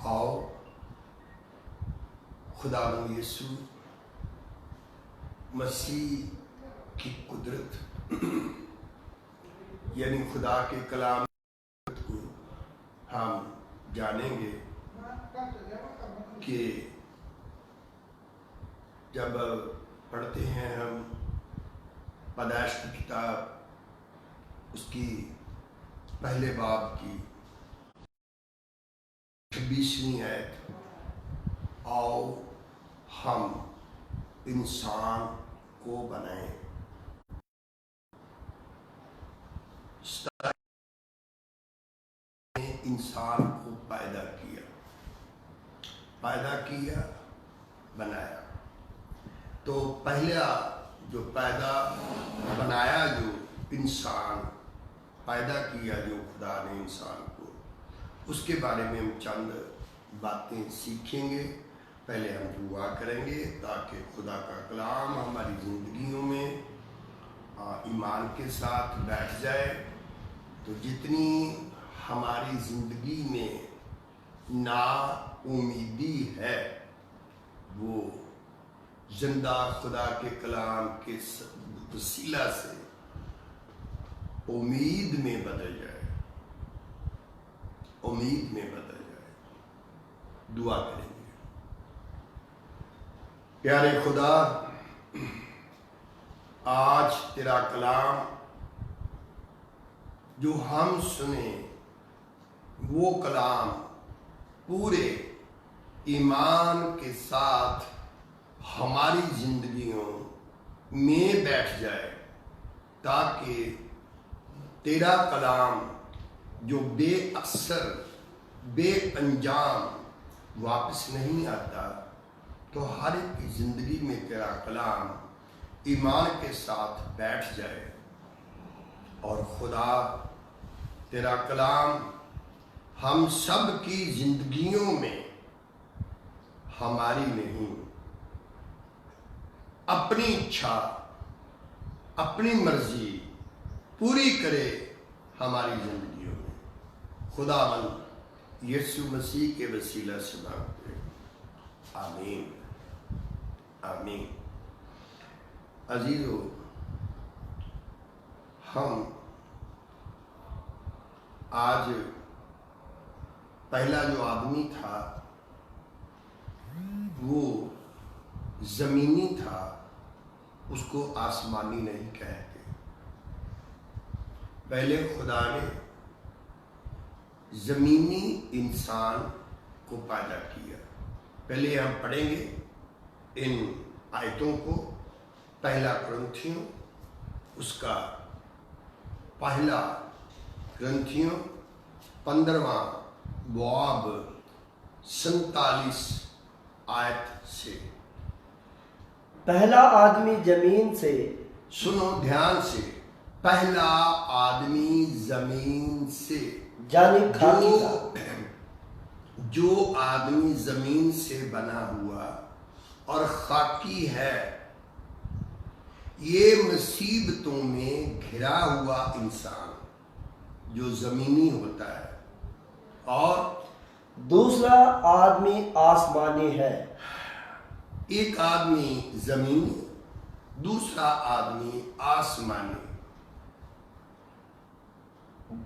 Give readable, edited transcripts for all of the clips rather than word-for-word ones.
आओ खुदावंद यीशु मसीह की कुदरत यानी खुदा के कलाम को हम जानेंगे कि जब पढ़ते हैं हम पैदाइश की किताब उसकी पहले बाब की 26वीं आयत, आओ हम इंसान को बनाएं। इंसान को पैदा किया बनाया। तो पहला जो पैदा बनाया, जो इंसान पैदा किया, जो खुदा ने इंसान को, उसके बारे में हम चंद बातें सीखेंगे। पहले हम दुआ करेंगे ताकि खुदा का कलाम हमारी ज़िंदगियों में ईमान के साथ बैठ जाए। तो जितनी हमारी ज़िंदगी में ना उम्मीदी है, वो जिंदा खुदा के कलाम के वसीला से उम्मीद में बदल जाए, उम्मीद में बदल जाए। दुआ करेंगे। प्यारे खुदा, आज तेरा कलाम जो हम सुने, वो कलाम पूरे ईमान के साथ हमारी जिंदगियों में बैठ जाए, ताकि तेरा कलाम जो बेअसर बेअंजाम वापस नहीं आता, तो हर एक की जिंदगी में तेरा कलाम ईमान के साथ बैठ जाए। और खुदा, तेरा कलाम हम सब की जिंदगियों में हमारी नहीं, अपनी इच्छा अपनी मर्जी पूरी करे हमारी जिंदगियों में। खुदावंद यीशु मसीह के वसीला से मांगते हैं, आमीन आमीन। अजीजों, हम आज पहला जो आदमी था वो जमीनी था, उसको आसमानी नहीं कहते। पहले खुदा ने जमीनी इंसान को पैदा किया। पहले हम पढ़ेंगे इन आयतों को। पहला कुरिन्थियों उसका पहला कुरिन्थियों 15वां बाब 47 आयत से। पहला आदमी जमीन से, सुनो ध्यान से, पहला आदमी जमीन से, जानी खाकी था। जो आदमी जमीन से बना हुआ और खाकी है, ये मुसीबतों में घिरा हुआ इंसान जो जमीनी होता है, और दूसरा आदमी आसमानी है। एक आदमी जमीनी, दूसरा आदमी आसमानी।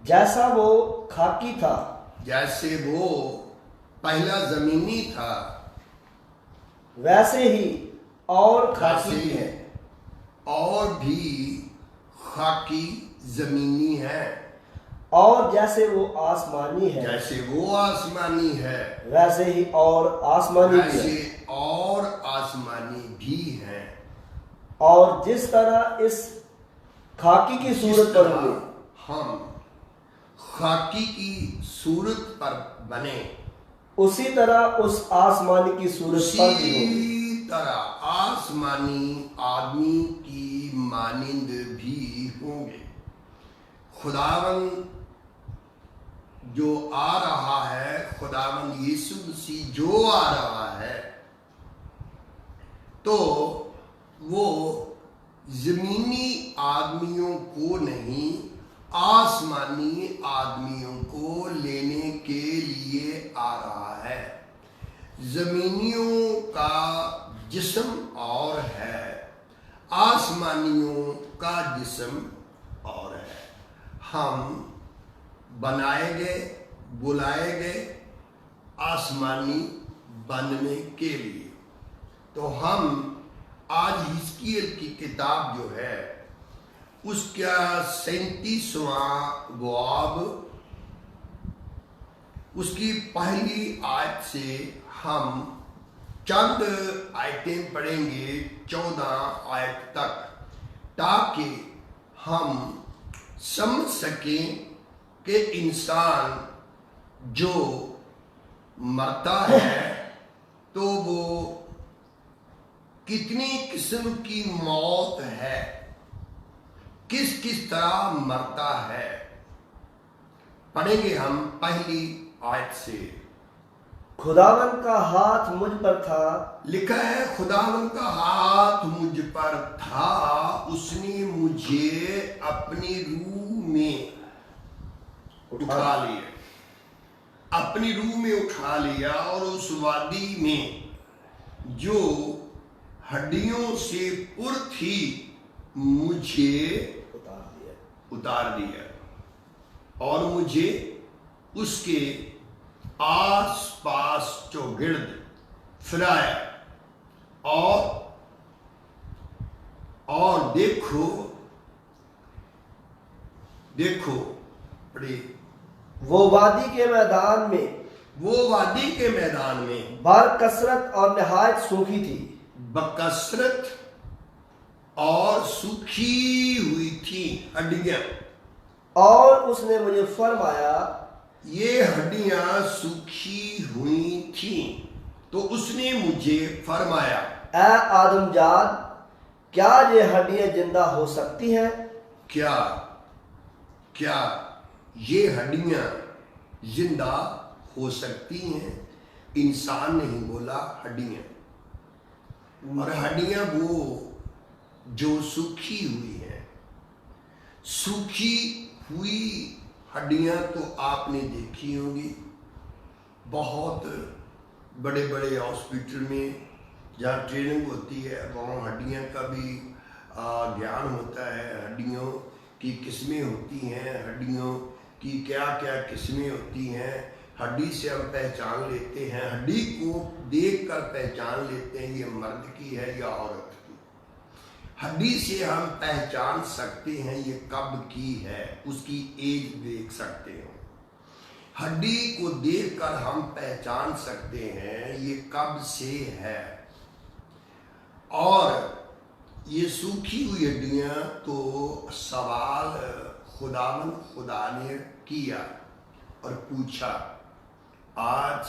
जैसा वो खाकी था, जैसे वो पहला जमीनी था, वैसे ही और खाकी वैसे है, और भी खाकी जमीनी है। और जैसे वो आसमानी है, जैसे वो आसमानी है, वैसे ही और आसमानी भी वैसे है। और आसमानी भी है। और जिस तरह इस खाकी की सूरत पर हुए, हम खाकी की सूरत पर बने, उसी तरह उस आसमानी की सूरत पर भी होंगे। उसी तरह आसमानी आदमी की मानिंद भी होंगे। खुदावंद जो आ रहा है, खुदावंद यीशु मसीह जो आ रहा है, तो वो जमीनी आदमियों को नहीं, आसमानी आदमियों को लेने के लिए आ रहा है। जमीनियों का जिस्म और है, आसमानियों का जिस्म और है। हम बनाए गए, बुलाए गए आसमानी बनने के लिए। तो हम आज हिजकिय्येल की किताब जो है उसका 37वां बाब, उसकी पहली आयत से हम चंद आयतें पढ़ेंगे 14 आयत तक, ताकि हम समझ सकें कि इंसान जो मरता है तो वो कितनी किस्म की मौत है, किस किस तरह मरता है। पढ़ेंगे हम पहली आयत से। खुदावन का हाथ मुझ पर था, लिखा है खुदावन का हाथ मुझ पर था, उसने मुझे अपनी रूह में उठा लिया, अपनी रूह में उठा लिया और उस वादी में जो हड्डियों से पुर थी मुझे उतार दिया और मुझे उसके आस पास चौगिर्द फिराया और देखो पढ़िए। वो वादी के मैदान में बकसरत और निहायत सूखी थी, बकसरत और सूखी हुई थी हड्डियां। और उसने मुझे फरमाया, ये हड्डियां सूखी हुई थी, तो उसने मुझे फरमाया, ए आदमजाद, क्या ये हड्डियां जिंदा हो सकती हैं? क्या ये हड्डियां जिंदा हो सकती हैं? इंसान नहीं बोला, हड्डियां। और हड्डियां वो जो सूखी हुई हैं। सूखी हुई हड्डियां तो आपने देखी होंगी, बहुत बड़े बड़े हॉस्पिटल में जहाँ ट्रेनिंग होती है वहाँ हड्डियां का भी ज्ञान होता है। हड्डियों की किस्में होती हैं, हड्डियों की क्या क्या किस्में होती हैं। हड्डी से हम पहचान लेते हैं, हड्डी को देखकर पहचान लेते हैं ये मर्द की है या औरत की। हड्डी से हम पहचान सकते हैं ये कब की है, उसकी एज देख सकते हैं। हड्डी को देखकर हम पहचान सकते हैं ये कब से है। और ये सूखी हुई हड्डियां, तो सवाल खुदा ने किया और पूछा। आज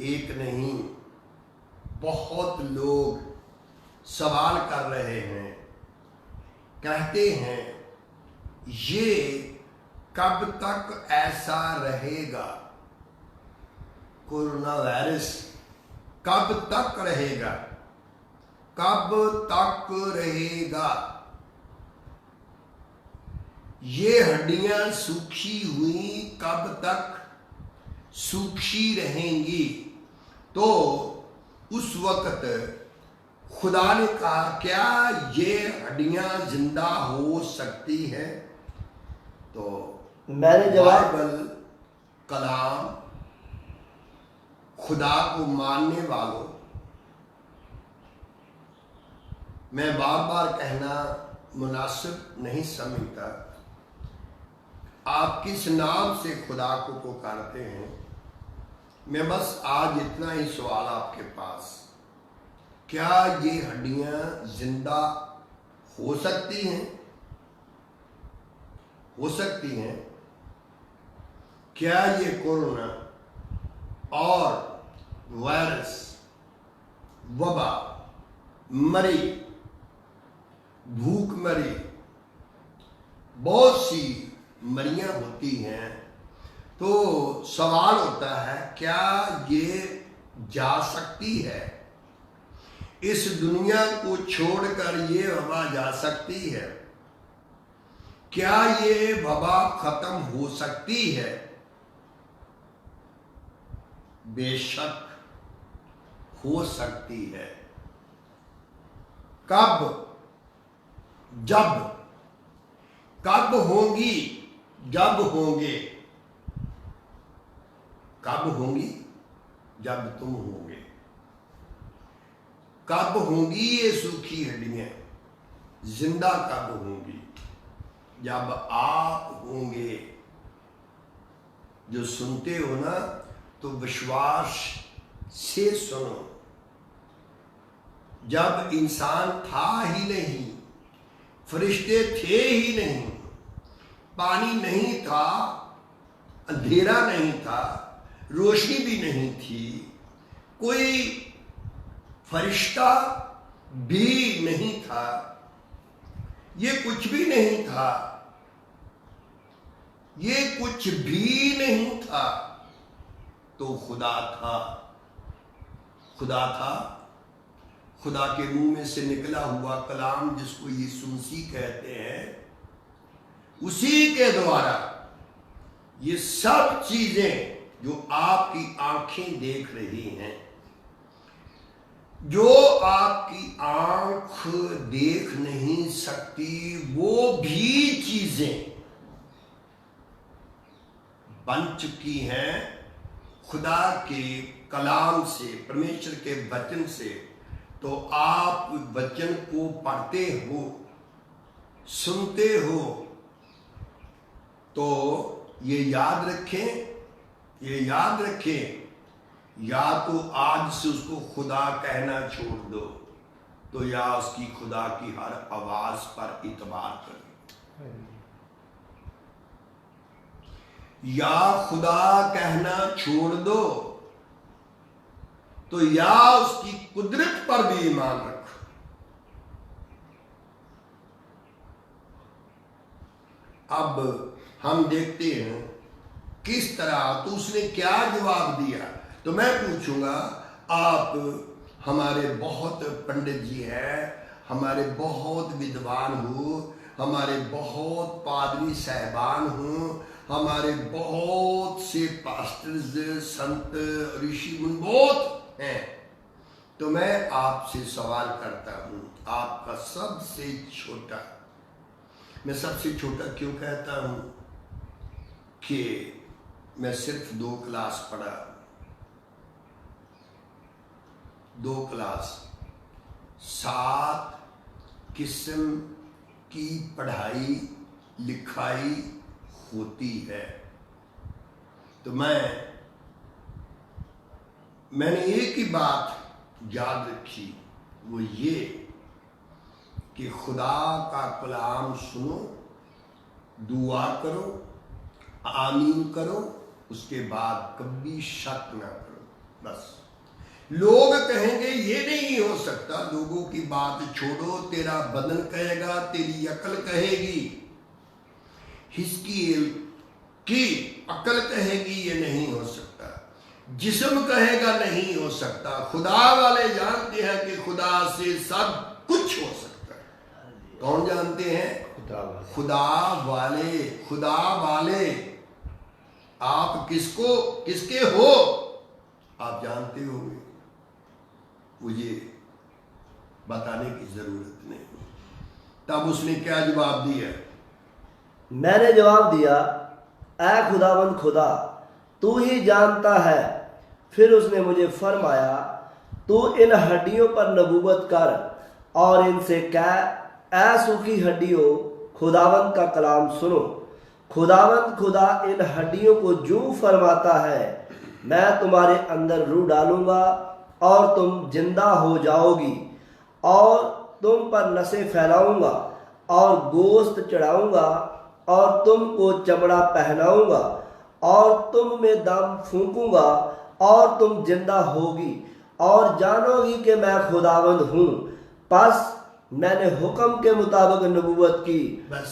एक नहीं बहुत लोग सवाल कर रहे हैं, कहते हैं ये कब तक ऐसा रहेगा? कोरोना वायरस कब तक रहेगा? कब तक रहेगा? ये हड्डियां सूखी हुई कब तक सूखी रहेंगी? तो उस वक्त खुदा ने कहा, क्या ये हड्डियां जिंदा हो सकती हैं? तो मैंने जवाब, बाइबल कलाम खुदा को मानने वालों, मैं बार बार कहना मुनासिब नहीं समझता, आप किस नाम से खुदा को पुकारते हैं? मैं बस आज इतना ही सवाल आपके पास, क्या ये हड्डियां जिंदा हो सकती हैं? हो सकती हैं? क्या ये कोरोना और वायरस, वबा, मरी, भूखमरी, बहुत सी मरियां होती हैं, तो सवाल होता है क्या ये जा सकती है? इस दुनिया को छोड़कर ये वबा जा सकती है? क्या ये वबा खत्म हो सकती है? बेशक हो सकती है। कब? जब। कब होंगी? जब होंगे। कब होंगी? जब तुम होंगे। कब होंगी ये सूखी हड्डियां जिंदा? कब होंगी? जब आप होंगे। जो सुनते हो ना, तो विश्वास से सुनो। जब इंसान था ही नहीं, फरिश्ते थे ही नहीं, पानी नहीं था, अंधेरा नहीं था, रोशनी भी नहीं थी, कोई फरिश्ता भी नहीं था, ये कुछ भी नहीं था, ये कुछ भी नहीं था, तो खुदा था। खुदा था। खुदा के मुंह में से निकला हुआ कलाम, जिसको यीशु मसीह कहते हैं, उसी के द्वारा ये सब चीजें जो आपकी आंखें देख रही हैं, जो आपकी आंख देख नहीं सकती, वो भी चीजें बन चुकी हैं खुदा के कलाम से, परमेश्वर के वचन से। तो आप वचन को पढ़ते हो, सुनते हो, तो ये याद रखें, ये याद रखें, या तो आज से उसको खुदा कहना छोड़ दो, तो या उसकी खुदा की हर आवाज पर इतबार करें। या खुदा कहना छोड़ दो, तो या उसकी कुदरत पर भी ईमान रखो। अब हम देखते हैं किस तरह, तो उसने क्या जवाब दिया। तो मैं पूछूंगा, आप हमारे बहुत पंडित जी हैं, हमारे बहुत विद्वान हो, हमारे बहुत पादरी साहबान हो, हमारे बहुत से पास्टर्स, संत, ऋषि मुनि बहुत हैं, तो मैं आपसे सवाल करता हूं, आपका सबसे छोटा, मैं सबसे छोटा क्यों कहता हूं कि मैं सिर्फ 2 क्लास पढ़ा, 2 क्लास, 7 किस्म की पढ़ाई लिखाई होती है। तो मैंने एक ही बात याद रखी, वो ये कि खुदा का कलाम सुनो, दुआ करो, आमीन करो, उसके बाद कभी शक ना करो। बस लोग कहेंगे ये नहीं हो सकता, लोगों की बात छोड़ो, तेरा बदन कहेगा, तेरी अकल कहेगी, हिस्कीएल की अकल कहेगी ये नहीं हो सकता, जिस्म कहेगा नहीं हो सकता। खुदा वाले जानते हैं कि खुदा से सब कुछ हो सकता है। कौन जानते हैं? खुदा वाले। खुदा वाले। आप किसके हो आप जानते होंगे, मुझे बताने की जरूरत नहीं। तब उसने क्या जवाब दिया? मैंने जवाब दिया, ऐ खुदावंद खुदा, तू ही जानता है। फिर उसने मुझे फरमाया, तू इन हड्डियों पर नबूवत कर और इनसे कह, ऐ सूखी हड्डियों, खुदावंद का कलाम सुनो। खुदावंद खुदा इन हड्डियों को यूं फरमाता है, मैं तुम्हारे अंदर रूह डालूंगा और तुम जिंदा हो जाओगी, और तुम पर नसें फैलाऊंगा और गोश्त चढ़ाऊंगा और तुमको चमड़ा पहनाऊंगा और तुम में दम फूंकूंगा और तुम जिंदा होगी और जानोगी कि मैं खुदावंद हूं। बस मैंने हुक्म के मुताबिक नबूवत की। बस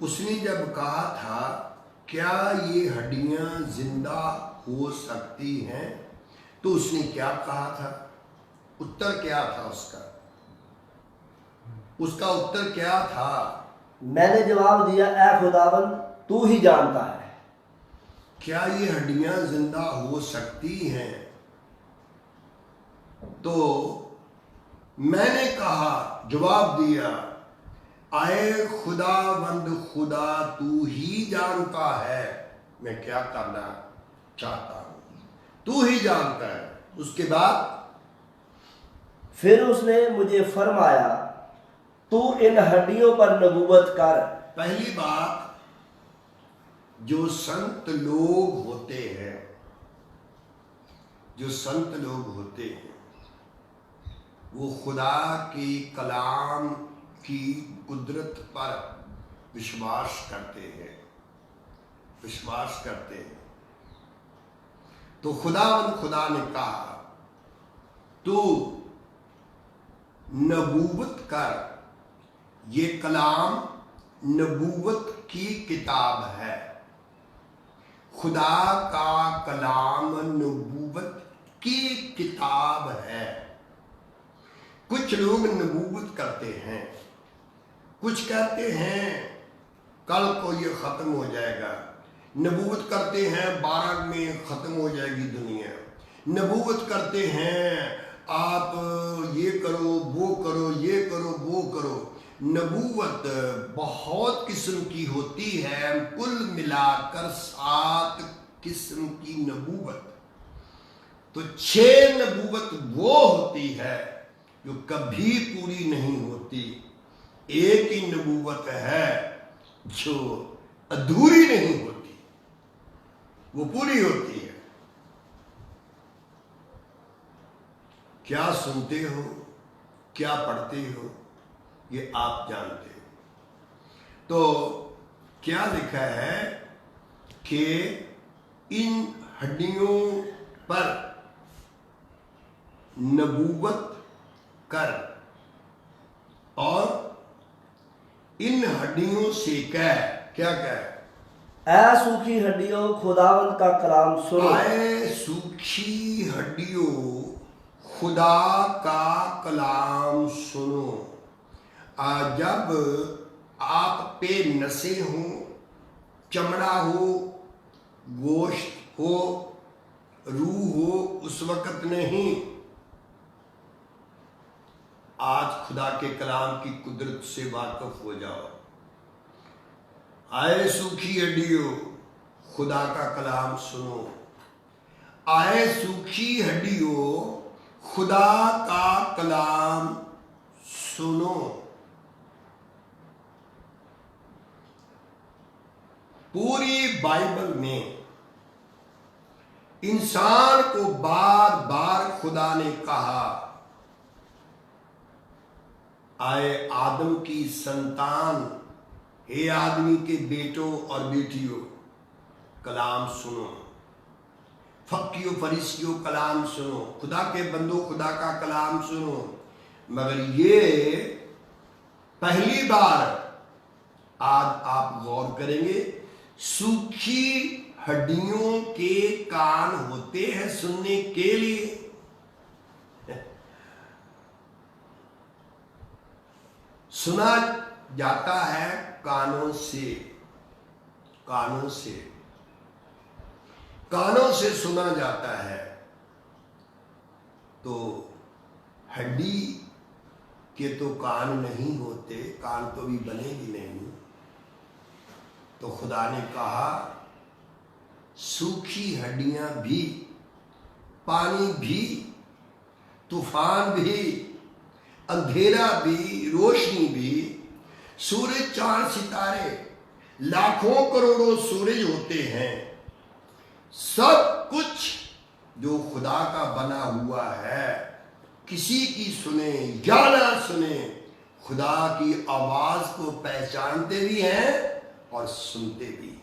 उसने जब कहा था क्या ये हड्डियां जिंदा हो सकती हैं, तो उसने क्या कहा था? उत्तर क्या था उसका उत्तर क्या था? मैंने जवाब दिया, ऐ खुदावंद तू ही जानता है। क्या ये हड्डियां जिंदा हो सकती हैं? तो मैंने कहा, जवाब दिया, आए खुदावंद खुदा, तू ही जानता है मैं क्या करना चाहता हूं, तू ही जानता है। उसके बाद फिर उसने मुझे फरमाया, तू इन हड्डियों पर नबूवत कर। पहली बात, जो संत लोग होते हैं, जो संत लोग होते हैं, वो खुदा की कलाम की कुदरत पर विश्वास करते हैं, विश्वास करते हैं। तो खुदा ने कहा, तू नबूवत कर, ये कलाम नबूवत की किताब है। खुदा का कलाम नबूवत की किताब है। कुछ लोग नबूवत करते हैं, कुछ कहते हैं कल को ये खत्म हो जाएगा, नबूवत करते हैं 12 में खत्म हो जाएगी दुनिया, नबूवत करते हैं आप ये करो वो करो, ये करो वो करो। नबूवत बहुत किस्म की होती है, कुल मिलाकर 7 किस्म की नबूवत। तो 6 नबूवत वो होती है जो कभी पूरी नहीं होती। एक ही नबूवत है जो अधूरी नहीं होती, वो पूरी होती है। क्या सुनते हो, क्या पढ़ते हो, ये आप जानते हो। तो क्या लिखा है कि इन हड्डियों पर नबूवत कर और इन हड्डियों से क्या कह, ऐ सूखी हड्डियों, खुदावंद का कलाम सुनो। आए सूखी हड्डियों, खुदा का कलाम सुनो। जब आप पे नसें हो, चमड़ा हो, गोश्त हो, रूह हो, उस वक्त नहीं। आज खुदा के कलाम की कुदरत से वाकिफ हो जाओ। आए सूखी हड्डियों, खुदा का कलाम सुनो। आए सूखी हड्डियों, खुदा का कलाम सुनो। पूरी बाइबल में इंसान को बार बार खुदा ने कहा, आए आदम की संतान, हे आदमी के बेटों और बेटियों, कलाम सुनो। फक्कियों फरीसियों, कलाम सुनो। खुदा के बंदो, खुदा का कलाम सुनो। मगर ये पहली बार आज आप गौर करेंगे, सूखी हड्डियों के कान होते हैं सुनने के लिए। सुना जाता है कानों से, कानों से, कानों से सुना जाता है। तो हड्डी के तो कान नहीं होते, कान तो भी बनेगी नहीं। तो खुदा ने कहा, सूखी हड्डियां भी, पानी भी, तूफान भी, अंधेरा भी, रोशनी भी, सूरज, चांद, सितारे, लाखों करोड़ों सूरज होते हैं, सब कुछ जो खुदा का बना हुआ है, किसी की सुने या ना सुने, खुदा की आवाज को पहचानते भी हैं और सुनते भी हैं।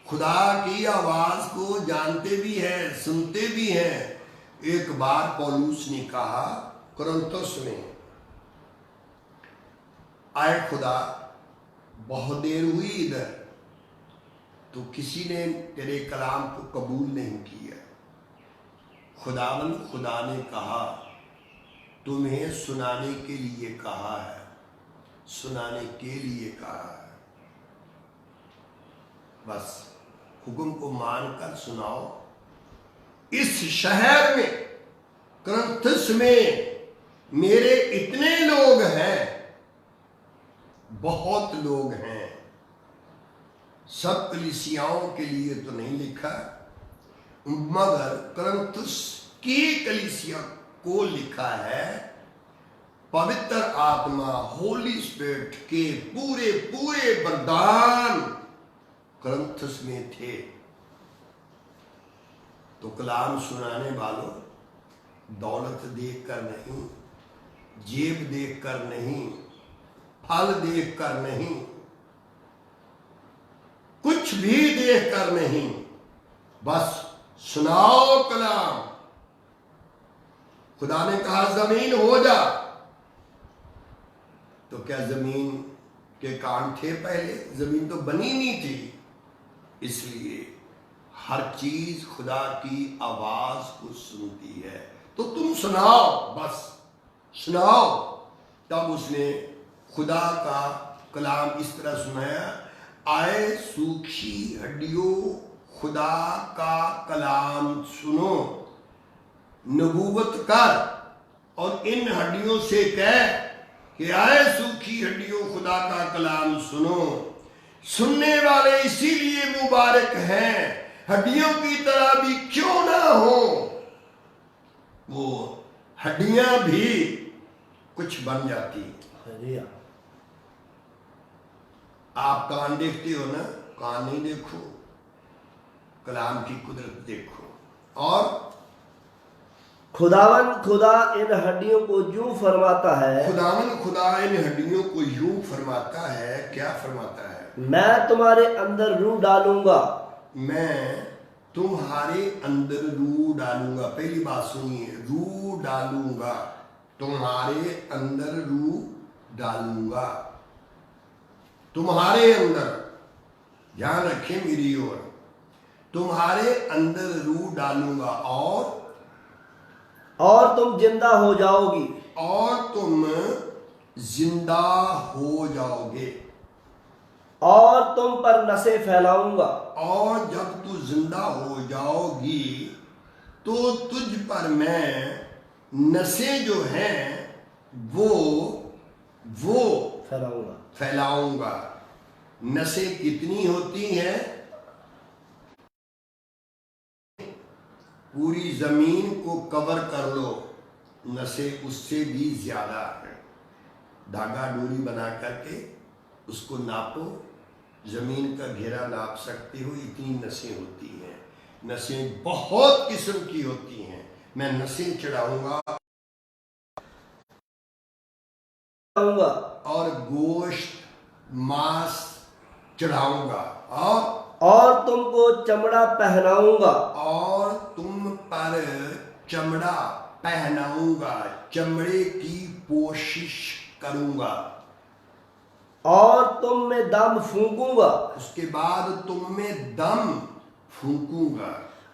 खुदा की आवाज को जानते भी हैं, सुनते भी हैं। एक बार पौलुस ने कहा कुरिन्थुस में, आए खुदा, बहुत देर हुई इधर, तो किसी ने तेरे कलाम को कबूल नहीं किया। खुदा ने कहा, तुम्हें सुनाने के लिए कहा है, सुनाने के लिए कहा है। बस हुक्म को मानकर सुनाओ, इस शहर में करंथस में मेरे इतने लोग हैं, बहुत लोग हैं। सब कलीसियाओं के लिए तो नहीं लिखा, मगर करंथस की कलीसिया को लिखा है। पवित्र आत्मा होली स्पिरिट के पूरे पूरे वरदान करंथस में थे। तो कलाम सुनाने वालों, दौलत देखकर नहीं, जेब देखकर नहीं, फल देखकर नहीं, कुछ भी देखकर नहीं, बस सुनाओ कलाम। खुदा ने कहा जमीन हो जा, तो क्या जमीन के कान थे पहले? जमीन तो बनी नहीं थी। इसलिए हर चीज खुदा की आवाज को सुनती है। तो तुम सुनाओ, बस सुनाओ। तब उसने खुदा का कलाम इस तरह सुनाया, आए सूखी हड्डियों खुदा का कलाम सुनो, नबूवत कर और इन हड्डियों से कह कि आए सूखी हड्डियों खुदा का कलाम सुनो। सुनने वाले इसीलिए मुबारक हैं, हड्डियों की तरह भी क्यों ना हो। वो हड्डियां भी कुछ बन जाती हैं। आप कान देखते हो ना, कान नहीं देखो, कलाम की कुदरत देखो। और खुदावन खुदा इन हड्डियों को यूं फरमाता है, खुदावन खुदा इन हड्डियों को यूं फरमाता है। क्या फरमाता है? मैं तुम्हारे अंदर रूह डालूंगा। मैं तुम्हारे अंदर रूह डालूंगा। पहली बात सुनिए, रूह डालूंगा, तुम्हारे अंदर रूह डालूंगा। तुम्हारे अंदर, ध्यान रखें मेरी ओर, तुम्हारे अंदर रूह डालूंगा और तुम जिंदा हो जाओगी। और तुम जिंदा हो जाओगे। और तुम पर नसें फैलाऊंगा। और जब तू जिंदा हो जाओगी तो तुझ पर मैं नसें जो हैं वो फैलाऊंगा। नसें कितनी होती हैं? पूरी जमीन को कवर कर लो, नसें उससे भी ज्यादा है। धागा डोरी बना करके उसको नापो, जमीन का घेरा नाप सकते हो, इतनी नसें होती हैं। नसें बहुत किस्म की होती हैं। मैं नसें चढ़ाऊंगा और गोश्त मांस चढ़ाऊंगा और तुमको चमड़ा पहनाऊंगा। और तुम पर चमड़ा पहनाऊंगा, चमड़े की कोशिश करूंगा। और तुम में दम फूंकूंगा। उसके बाद तुम में दम फूंकूंगा।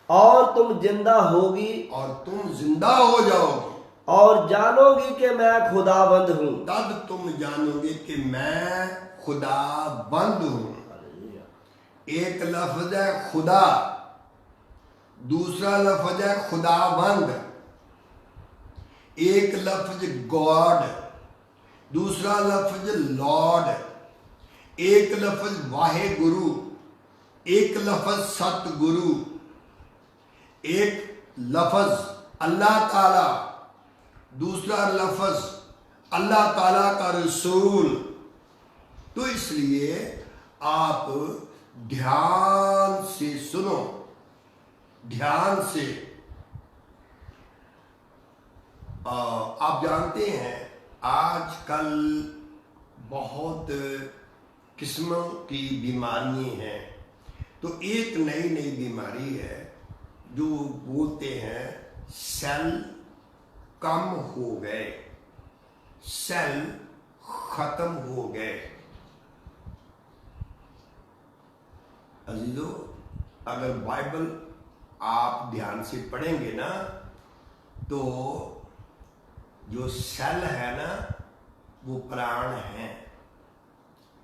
और तुम जिंदा होगी। और तुम जिंदा हो जाओगे। और जानोगी कि मैं खुदाबंद हूं। तब तुम जानोगे कि मैं खुदाबंद हूं। एक लफ्ज है खुदा, दूसरा लफ्ज है खुदाबंद। एक लफ्ज गॉड, दूसरा लफ्ज लॉर्ड। एक लफ्ज वाहे गुरु, एक लफ्ज सतगुरु। एक लफ्ज अल्लाह ताला, दूसरा लफ्ज अल्लाह ताला का रसूल। तो इसलिए आप ध्यान से सुनो, ध्यान से। आप जानते हैं आजकल बहुत किस्मों की बीमारियां हैं। तो एक नई नई बीमारी है जो बोलते हैं सेल कम हो गए, सेल खत्म हो गए। अजीजों, अगर बाइबल आप ध्यान से पढ़ेंगे ना, तो जो सेल है ना वो प्राण है,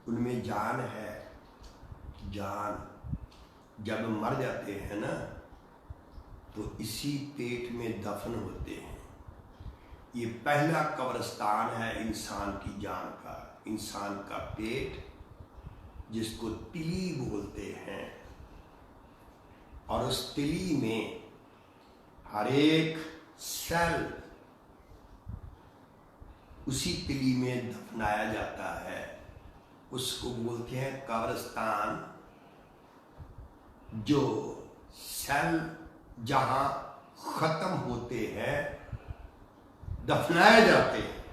उनमें जान है। जान जब मर जाते हैं ना तो इसी पेट में दफन होते हैं। ये पहला कब्रिस्तान है इंसान की जान का, इंसान का पेट, जिसको तिली बोलते हैं। और उस तिली में हर एक सेल उसी तिली में दफनाया जाता है। उसको बोलते हैं कब्रिस्तान। जो सेल जहां खत्म होते हैं, दफनाए जाते हैं।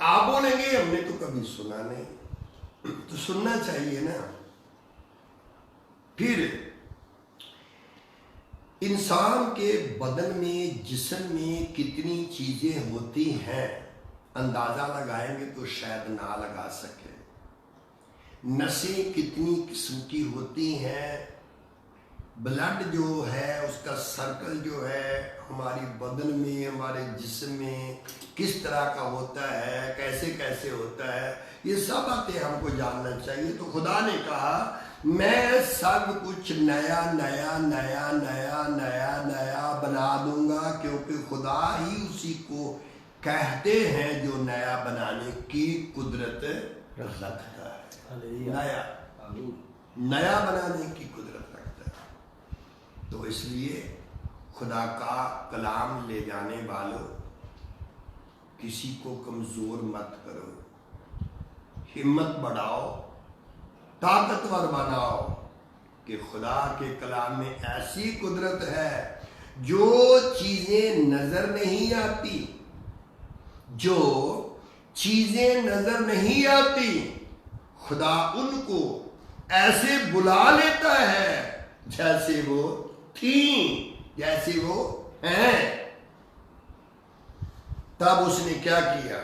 आप बोलेंगे हमने तो कभी सुना नहीं, तो सुनना चाहिए ना। फिर इंसान के बदन में, जिस्म में कितनी चीजें होती हैं, अंदाजा लगाएंगे तो शायद ना लगा सके। नसें कितनी किस्म की होती हैं, ब्लड जो है उसका सर्कल जो है हमारी बदन में, हमारे जिस्म में किस तरह का होता है, कैसे कैसे होता है, ये सब बातें हमको जानना चाहिए। तो खुदा ने कहा मैं सब कुछ नया नया नया नया नया नया बना दूंगा, क्योंकि खुदा ही उसी को कहते हैं जो नया बनाने की कुदरत रखता है। नया बनाने की कुदरत रखता है। तो इसलिए खुदा का कलाम ले जाने वालों, किसी को कमजोर मत करो, हिम्मत बढ़ाओ, ताकतवर बनाओ कि खुदा के कलाम में ऐसी कुदरत है जो चीजें नजर नहीं आती, जो चीजें नजर नहीं आती, खुदा उनको ऐसे बुला लेता है जैसे वो थी, जैसे वो हैं। तब उसने क्या किया?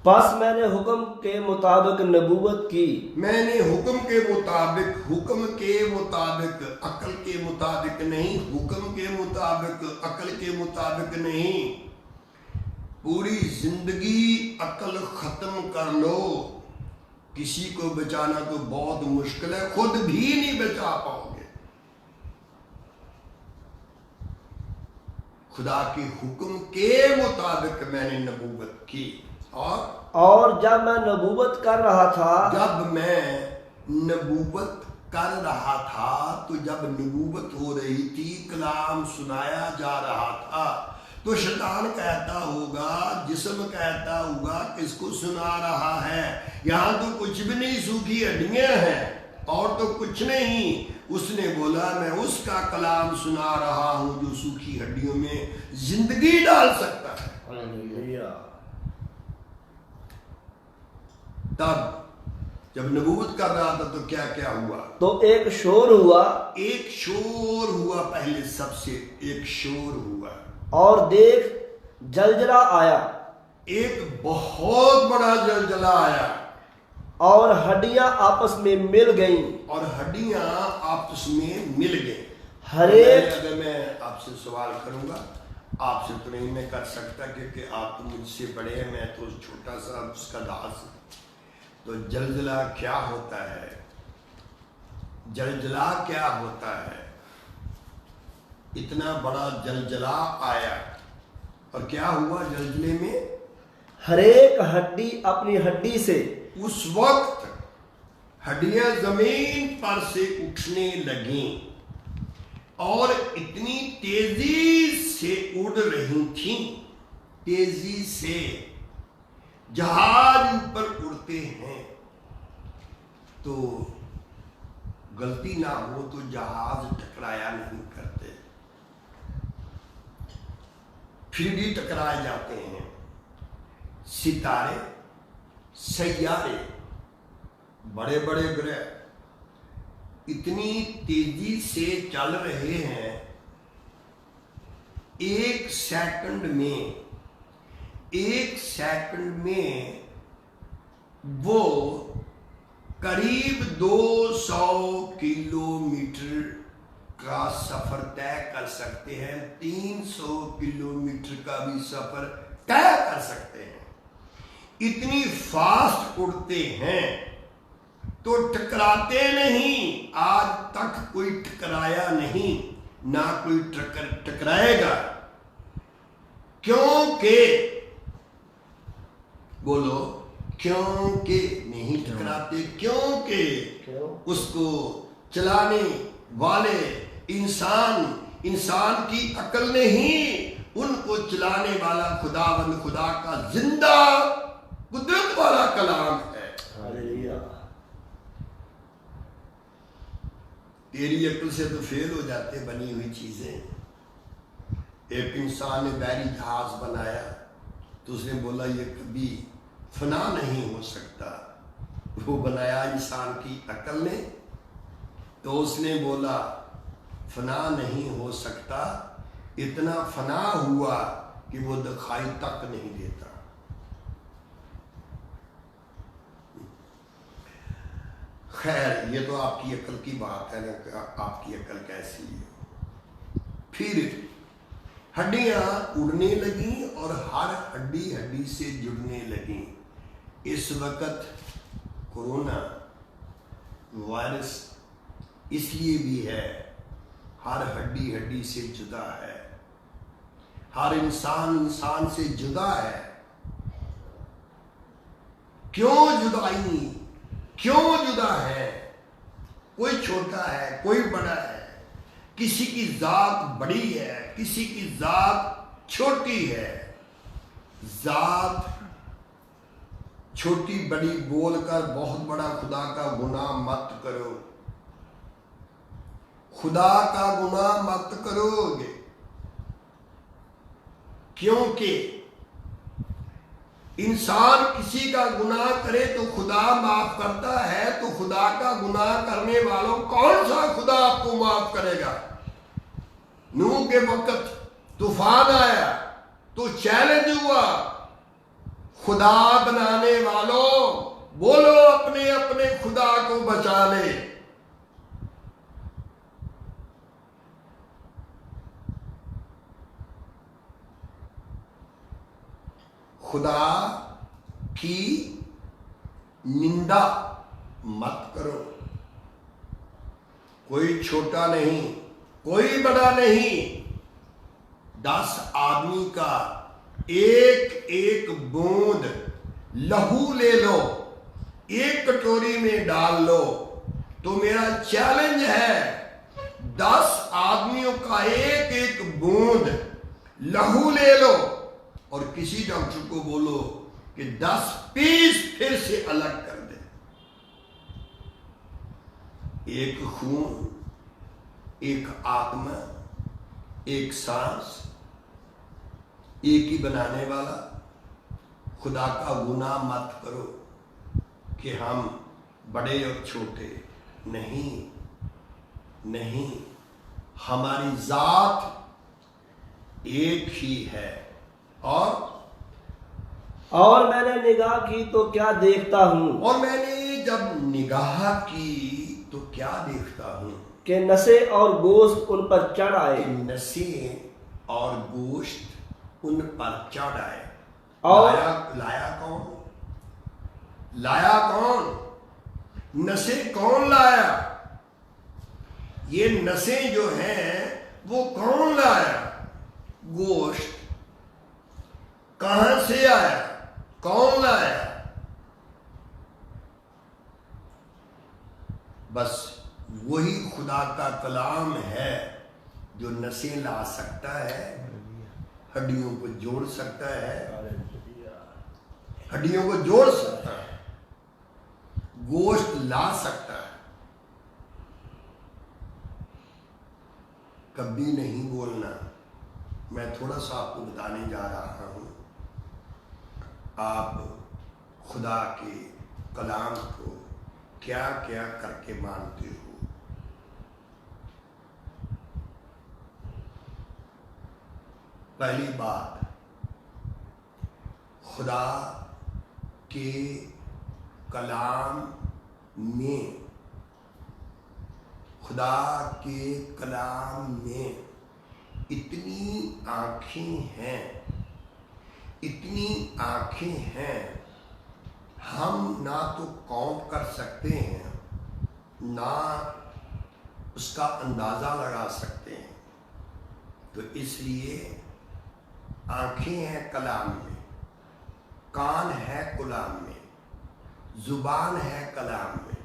बस मैंने हुक्म के मुताबिक नबूवत की। मैंने हुक्म के मुताबिक, हुक्म के मुताबिक, अकल के मुताबिक नहीं, हुक्म के मुताबिक, अकल के मुताबिक नहीं। पूरी जिंदगी अकल खत्म कर लो, किसी को बचाना तो बहुत मुश्किल है, खुद भी नहीं बचा पाओगे। खुदा के हुक्म के मुताबिक मैंने नबूवत की। और जब मैं नबूवत कर रहा था, जब मैं नबूवत कर रहा था, तो जब नबूवत हो रही थी, कलाम सुनाया जा रहा था, तो शैतान कहता होगा, जिस्म कहता होगा किसको सुना रहा है, यहां तो कुछ भी नहीं, सूखी हड्डियां हैं और तो कुछ नहीं। उसने बोला मैं उसका कलाम सुना रहा हूं जो सूखी हड्डियों में जिंदगी डाल सकता है। तब जब नबूवत कर रहा था तो क्या क्या हुआ? तो एक शोर हुआ, एक शोर हुआ, पहले सबसे एक शोर हुआ, और देख जलजला आया, एक बहुत बड़ा जलजला आया, और हड्डियां आपस में मिल गईं, और हड्डियां आपस में मिल गई। हर एक, अगर मैं आपसे सवाल करूंगा, आपसे तो नहीं मैं कर सकता क्योंकि आप तो मुझसे बड़े हैं, मैं तो छोटा सा उसका दास। तो जलजला क्या होता है? जलजला क्या होता है? इतना बड़ा जलजला आया और क्या हुआ जलजले में? हर एक हड्डी अपनी हड्डी से, उस वक्त हड्डियां जमीन पर से उठने लगी और इतनी तेजी से उड़ रही थी, तेजी से जहाज ऊपर उड़ते हैं तो गलती ना हो तो जहाज टकराया नहीं करते, फिर भी टकराए जाते हैं। सितारे, सैयारे, बड़े बड़े ग्रह इतनी तेजी से चल रहे हैं, एक सेकंड में वो करीब 200 किलोमीटर का सफर तय कर सकते हैं, 300 किलोमीटर का भी सफर तय कर सकते हैं। इतनी फास्ट उड़ते हैं। तो टकराते नहीं, आज तक कोई टकराया नहीं, ना कोई टकराएगा। क्योंकि बोलो, क्योंकि नहीं टकराते, क्योंकि उसको चलाने वाले इंसान की अकल नहीं, उनको चलाने वाला खुदावंद खुदा का जिंदा कुदरत वाला कलाम है। तेरी अकल से तो फेल हो जाते बनी हुई चीजें। एक इंसान ने बैरी जहाज बनाया तो उसने बोला ये कभी फना नहीं हो सकता। वो बनाया इंसान की अकल ने, तो उसने बोला फना नहीं हो सकता, इतना फना हुआ कि वो दिखाई तक नहीं देता। खैर, ये तो आपकी अकल की बात है ना, आपकी अकल कैसी है। फिर हड्डियां उड़ने लगी और हर हड्डी हड्डी से जुड़ने लगी। इस वक्त कोरोना वायरस इसलिए भी है, हर हड्डी हड्डी से जुदा है, हर इंसान से जुदा है। क्यों जुदाई, क्यों जुदा है? कोई छोटा है, कोई बड़ा है, किसी की जात बड़ी है, किसी की जात छोटी है। जात छोटी बड़ी बोलकर बहुत बड़ा खुदा का गुनाह मत करो, खुदा का गुनाह मत करोगे। क्योंकि इंसान किसी का गुनाह करे तो खुदा माफ करता है, तो खुदा का गुनाह करने वालों कौन सा खुदा आपको माफ करेगा? नूह के वक्त तूफान आया तो चैलेंज हुआ, खुदा बनाने वालों बोलो अपने अपने खुदा को बचा ले। खुदा की निंदा मत करो। कोई छोटा नहीं, कोई बड़ा नहीं। 10 आदमी का एक एक बूंद लहू ले लो, एक कटोरी में डाल लो, तो मेरा चैलेंज है 10 आदमियों का एक एक बूंद लहू ले लो और किसी डॉक्टर को बोलो कि 10 पीस फिर से अलग कर दे। एक खून, एक आत्मा, एक सांस, एक ही बनाने वाला। खुदा का गुनाह मत करो कि हम बड़े और छोटे नहीं, नहीं, हमारी जात एक ही है। और मैंने निगाह की तो क्या देखता हूं, और मैंने जब निगाह की तो क्या देखता हूं कि नसें और गोश्त उन पर चढ़ आए। नसें और गोश्त उन पर चढ़ आए। और लाया कौन? लाया कौन? नसें कौन लाया? ये नसें जो हैं वो कौन लाया? गोश्त कहां से आया? कौन लाया? बस वही खुदा का कलाम है जो नसें ला सकता है, हड्डियों को जोड़ सकता है, हड्डियों को जोड़ सकता है, गोश्त ला सकता है। कभी नहीं बोलना। मैं थोड़ा सा आपको बताने जा रहा हूं। आप खुदा के कलाम को क्या क्या करके मानते हो? पहली बात, खुदा के कलाम में, खुदा के कलाम में इतनी आँखें हैं, इतनी आँखें हैं, हम ना तो काउंट कर सकते हैं ना उसका अंदाज़ा लगा सकते हैं। तो इसलिए आँखें हैं कलाम में, कान है कलाम में, जुबान है कलाम में,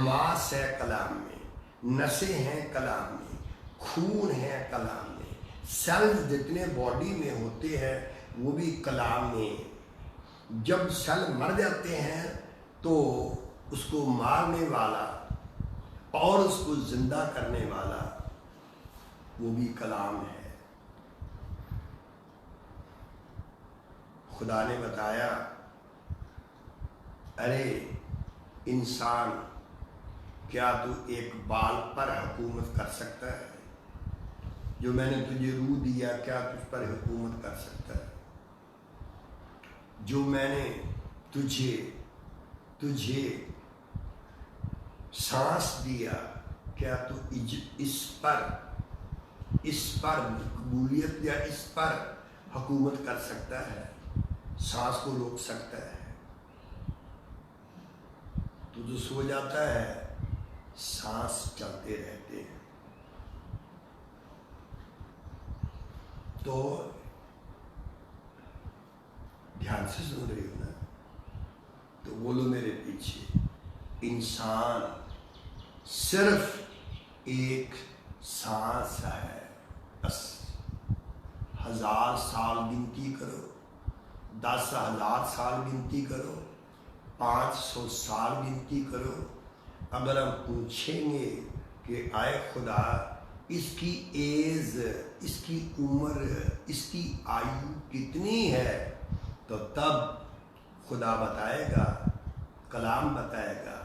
मांस है कलाम में, नसें हैं कलाम में, खून है कलाम में, सेल्स जितने बॉडी में होते हैं वो भी कलाम में। जब सेल मर जाते हैं तो उसको मारने वाला और उसको जिंदा करने वाला वो भी कलाम है। खुदा ने बताया, अरे इंसान, क्या तू एक बाल पर हुकूमत कर सकता है? जो मैंने तुझे रूह दिया, क्या तुझ पर हुकूमत कर सकता है? जो मैंने तुझे सांस दिया, क्या तू इस पर कबूलियत या इस पर हुकूमत कर सकता है? सांस को रोक सकता है? तू जो सो जाता है, सांस चलते रहते हैं। तो ध्यान से सुन रही हो ना? तो बोलो मेरे पीछे, इंसान सिर्फ एक सांस है। बस 1000 साल गिनती करो, 10,000 साल गिनती करो, 500 साल गिनती करो, अगर हम पूछेंगे कि आए खुदा, इसकी एज, इसकी उम्र, इसकी आयु कितनी है, तो तब खुदा बताएगा, कलाम बताएगा,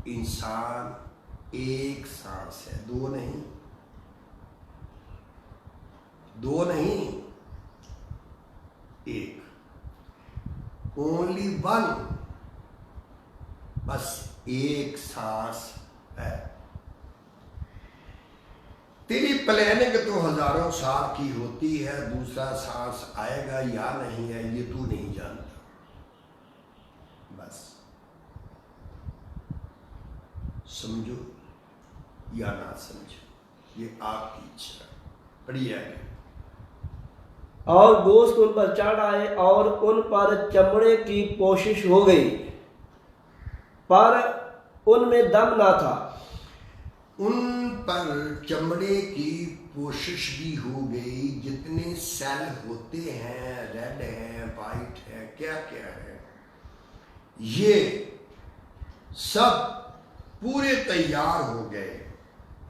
इंसान एक सांस है। दो नहीं, एक, ओनली वन, बस एक सांस है। तेरी प्लानिंग तो हजारों साल की होती है, दूसरा सांस आएगा या नहीं है ये तू नहीं जानता। बस समझो या ना समझो, ये आपकी इच्छा। पढ़िए आगे। और गोश्त उन पर चढ़ आए और उन पर चमड़े की पोशिश हो गई, पर उनमें दम ना था। उन पर चमड़े की कोशिश भी हो गई। जितने सेल होते हैं, रेड है, वाइट है, क्या क्या है, ये सब पूरे तैयार हो गए,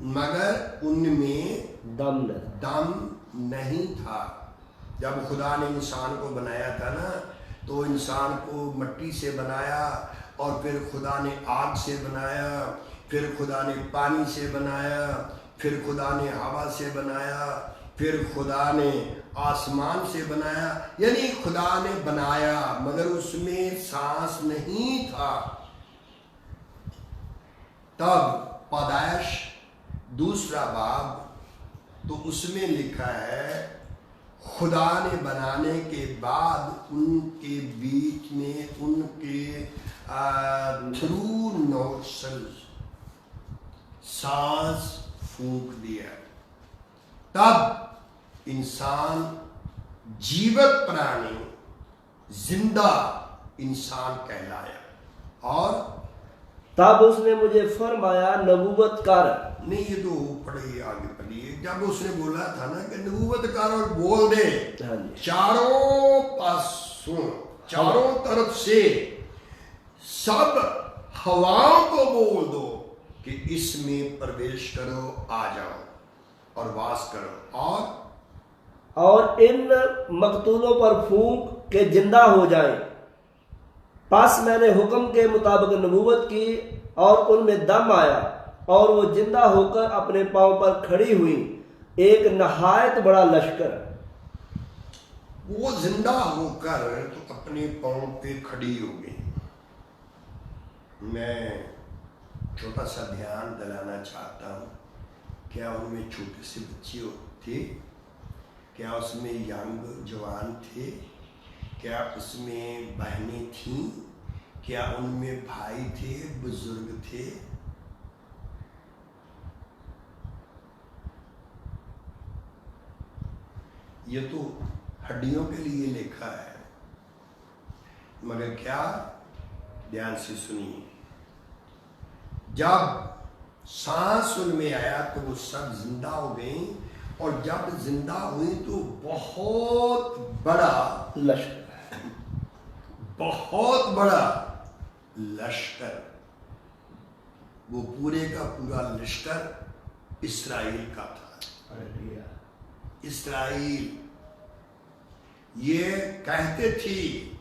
मगर उनमें दम नहीं था। जब खुदा ने इंसान को बनाया था ना, तो इंसान को मिट्टी से बनाया, और फिर खुदा ने आग से बनाया, फिर खुदा ने पानी से बनाया, फिर खुदा ने हवा से बनाया, फिर खुदा ने आसमान से बनाया। यानी खुदा ने बनाया, मगर उसमें सांस नहीं था। तब पैदाइश 2 बाब, तो उसमें लिखा है, खुदा ने बनाने के बाद उनके बीच में उनके थ्रू नोस्ट्रल सांस फूंक दिया। तब इंसान जीवित प्राणी, जिंदा इंसान कहलाया। और तब उसने मुझे फरमाया, नबूवत कर। नहीं, ये तो पढ़िए, आगे पढ़िए। जब उसने बोला था ना कि नबूवत कर और बोल दे, चारों पासों, चारों तरफ से सब हवाओं को बोल दो कि इसमें प्रवेश करो, आ जाओ और वास करो, और इन मकतूलों पर फूंक के जिंदा हो जाएं। पास मैंने हुक्म के मुताबिक नबूवत की, और उनमें दम आया, और वो जिंदा होकर अपने पांव पर खड़ी हुई, एक नहायत बड़ा लश्कर। वो जिंदा होकर तो अपने पांव पे खड़ी हो गई। मैं छोटा सा ध्यान दिलाना चाहता हूँ। क्या उनमें छोटे से बच्चे थे? क्या उसमें यंग जवान थे? क्या उसमें बहनें थीं? क्या उनमें भाई थे, बुजुर्ग थे? ये तो हड्डियों के लिए लिखा है, मगर क्या, ध्यान से सुनिए, जब सांस उनमें आया तो वो सब जिंदा हो गई, और जब जिंदा हुई तो बहुत बड़ा लश्कर, बहुत बड़ा लश्कर, वो पूरे का पूरा लश्कर इस्राएल का था। इस्राएल ये कहते थी,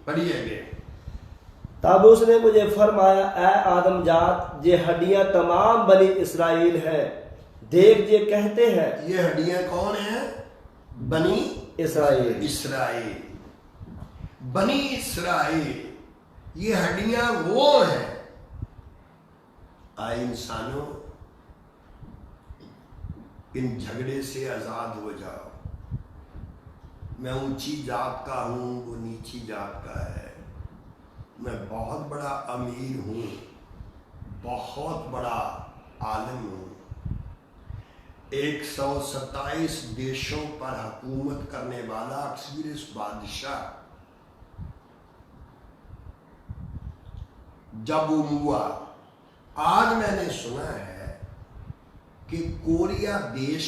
पढ़िए गे। तब उसने मुझे फरमाया, ऐ आदम जात, ये हड्डियां तमाम बनी इसराइल है, देख ये कहते हैं। ये हड्डियां कौन है? बनी इसराइल। इसराइल, बनी इसराइल, ये हड्डियां वो हैं। आए इंसानों, इन झगड़े से आजाद हो जाओ। मैं ऊंची जात का हूं, वो नीची जात का है। मैं बहुत बड़ा अमीर हूं, बहुत बड़ा आलिम हूं। 127 देशों पर हुकूमत करने वाला एक्सपीरियंस बादशाह। जब वो हुआ, आज मैंने सुना है कि कोरिया देश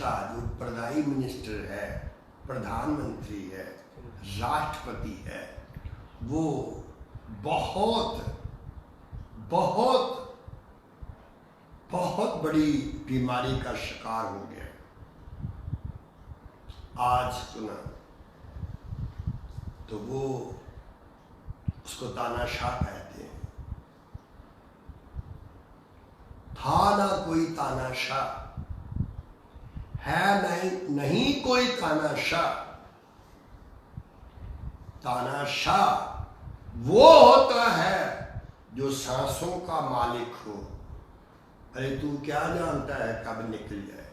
का जो प्रधान मिनिस्टर है, प्रधानमंत्री है, राष्ट्रपति है, वो बहुत बहुत बहुत बड़ी बीमारी का शिकार हो गया। आज सुना तो वो उसको तानाशाह कहते हैं। था ना कोई तानाशाह, है नहीं कोई तानाशाह। तानाशाह वो होता है जो सांसों का मालिक हो। अरे तू क्या जानता है कब निकल जाए।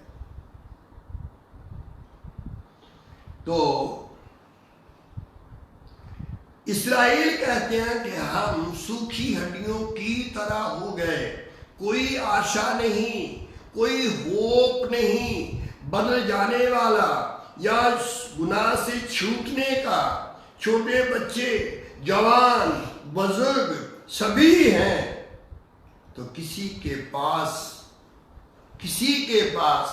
तो इस्राएल कहते हैं कि हम सूखी हड्डियों की तरह हो गए, कोई आशा नहीं, कोई होप नहीं बदल जाने वाला या गुनाह से छूटने का। छोटे बच्चे, जवान, बुजुर्ग सभी हैं। तो किसी के पास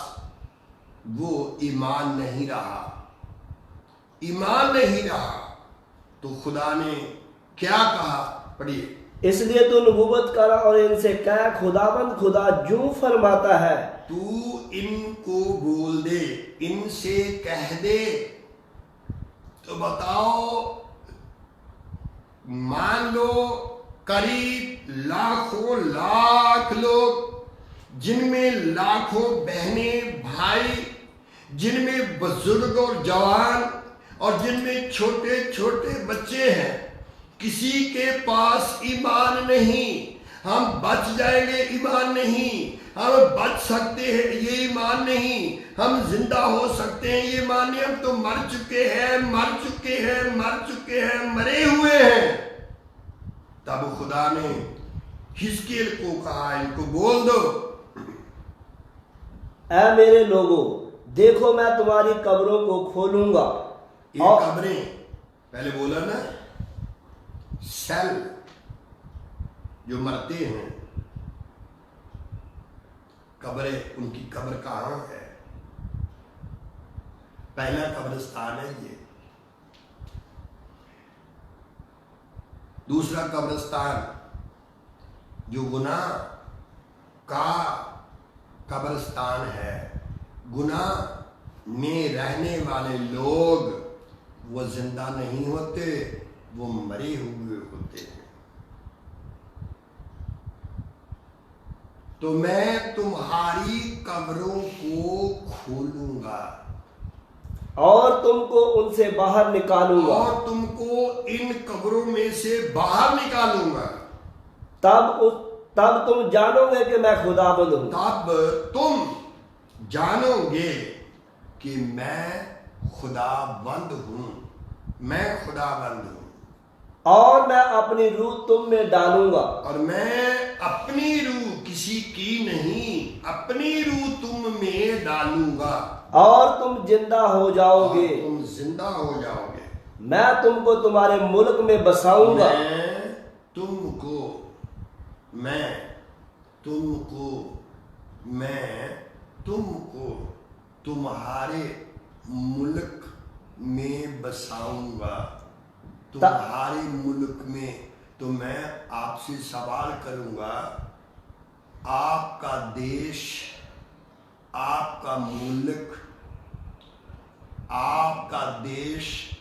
वो ईमान नहीं रहा, तो खुदा ने क्या कहा, पढ़िए। इसलिए तू नबूवत कर और इनसे कह, खुदाबंद खुदा यूं फरमाता है। तू इनको बोल दे, इनसे कह दे। तो बताओ, मान लो करीब लाखों लाख लोग, जिनमें लाखों बहनें भाई, जिनमें बुजुर्ग और जवान, और जिनमें छोटे छोटे बच्चे हैं, किसी के पास ईमान नहीं। हम बच जाएंगे, ईमान नहीं। हम बच सकते हैं, ये ईमान नहीं। हम जिंदा हो सकते हैं, ये ईमान नहीं। हम तो मर चुके हैं, मरे हुए हैं। तब खुदा ने हिजकिय्याह को कहा, इनको बोल दो, ऐ मेरे लोगों, देखो मैं तुम्हारी कब्रों को खोलूंगा। ये कब्रें, पहले बोला ना, सेल जो मरते हैं, कब्रें, उनकी कब्र कहाँ है? पहला कब्रिस्तान है ये। दूसरा कब्रिस्तान जो गुनाह का कब्रिस्तान है, गुनाह में रहने वाले लोग वो जिंदा नहीं होते, वो मरे हुए होते हैं। तो मैं तुम्हारी कब्रों को खोलूंगा और तुमको उनसे बाहर निकालूंगा, और तुमको इन कब्रों में से बाहर निकालूंगा। तब तुम जानोगे कि मैं खुदाबंद हूं। तब तुम जानोगे कि मैं खुदाबंद हूं। और मैं अपनी रूह तुम में डालूंगा। और मैं अपनी रूह, किसी की नहीं, अपनी रूह तुम में डालूंगा और तुम जिंदा हो जाओगे। और तुम जिंदा हो जाओगे। मैं तुमको तुम्हारे मुल्क में बसाऊंगा। मैं तुमको तुम्हारे मुल्क में बसाऊंगा। तुम्हारे मुल्क में तो मैं आपसे सवाल करूंगा, आपका देश, आपका मुल्क, आपका देश,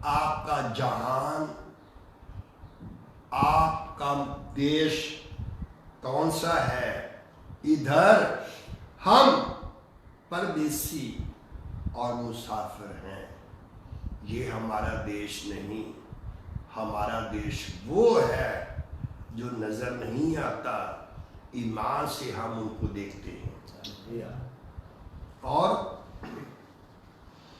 आपका जहान, आपका देश कौन सा है? इधर हम परदेसी और मुसाफिर हैं। ये हमारा देश नहीं। हमारा देश वो है जो नजर नहीं आता, ईमान से हम उनको देखते हैं। और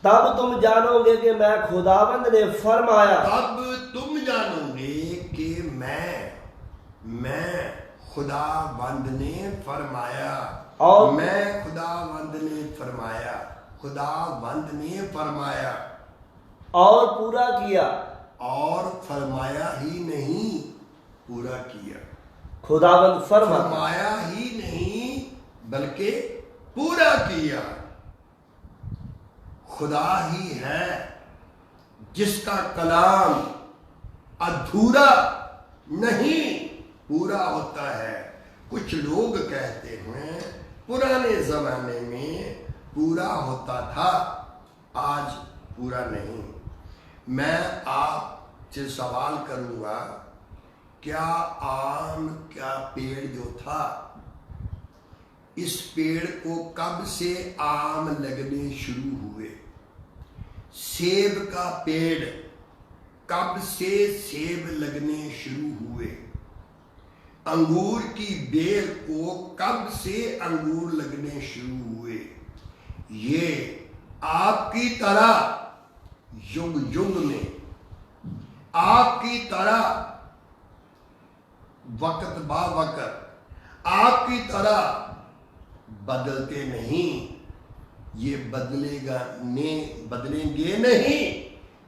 तब तुम जानोगे कि मैं खुदावंद ने फरमाया। तब तुम जानोगे कि मैं खुदावंद ने फरमाया। और मैं खुदावंद ने फरमाया, खुदावंद ने फरमाया और पूरा किया। और फरमाया ही नहीं, पूरा किया। खुदावंद फरमाया ही नहीं बल्कि पूरा किया। खुदा ही है जिसका कलाम अधूरा नहीं पूरा होता है। कुछ लोग कहते हैं पुराने जमाने में पूरा होता था, आज पूरा नहीं। मैं आपसे सवाल करूंगा, क्या आम का पेड़ जो था, इस पेड़ को कब से आम लगने शुरू हुए? सेब का पेड़ कब से सेब लगने शुरू हुए? अंगूर की बेल को कब से अंगूर लगने शुरू हुए? ये आपकी तरह युग युग में, आपकी तरह वक्त बा वक्त, आपकी तरह बदलते नहीं। ये बदलेंगे नहीं,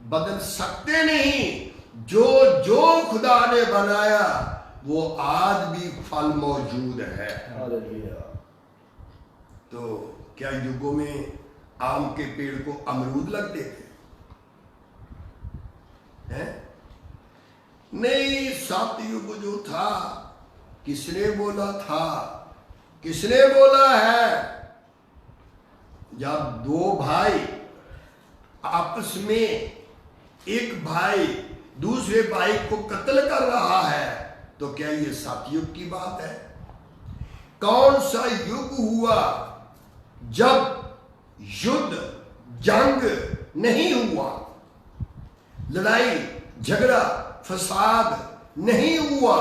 बदल सकते नहीं। जो जो खुदा ने बनाया वो आज भी फल मौजूद है। तो क्या युगों में आम के पेड़ को अमरूद लगते थे? हैं? नहीं, सतयुग जो था, किसने बोला था? किसने बोला है? जब दो भाई आपस में, एक भाई दूसरे भाई को कत्ल कर रहा है, तो क्या ये सतयुग की बात है? कौन सा युग हुआ जब युद्ध जंग नहीं हुआ, लड़ाई झगड़ा फसाद नहीं हुआ?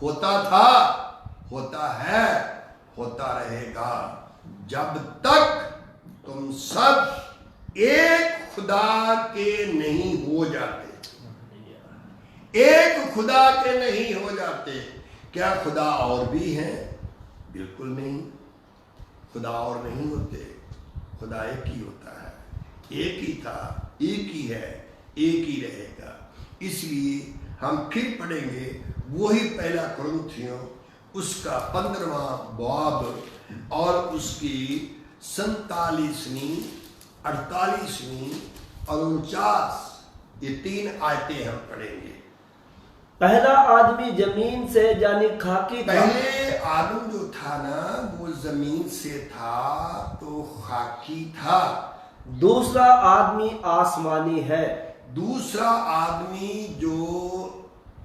होता था, होता है, होता रहेगा जब तक तुम सब एक खुदा के नहीं हो जाते। एक खुदा के नहीं हो जाते। क्या खुदा और भी हैं? बिल्कुल नहीं, खुदा और नहीं होते। खुदा एक ही होता है, एक ही था, एक ही है, एक ही रहेगा। इसलिए हम फिर पढ़ेंगे वही पहला कुरिन्थियों उसका 15वां बाब और उसकी 47वीं, 48वीं और 49, ये 3 आयतें हम पढ़ेंगे। पहला आदमी जमीन से यानी खाकी था। पहले आदम जो था ना, वो जमीन से था, तो खाकी था। दूसरा आदमी आसमानी है। दूसरा आदमी जो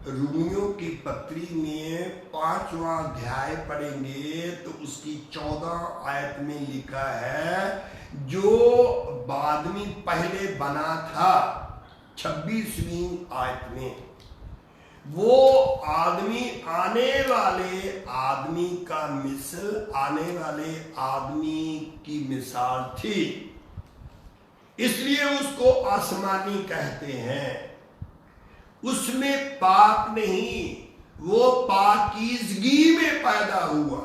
रोमियो की पत्री में 5वां अध्याय पढ़ेंगे तो उसकी 14 आयत में लिखा है, जो आदमी पहले बना था 26वीं आयत में, वो आदमी आने वाले आदमी का मिसल, आने वाले आदमी की मिसाल थी, इसलिए उसको आसमानी कहते हैं। उसमें पाप नहीं, वो पाकीज़गी में पैदा हुआ,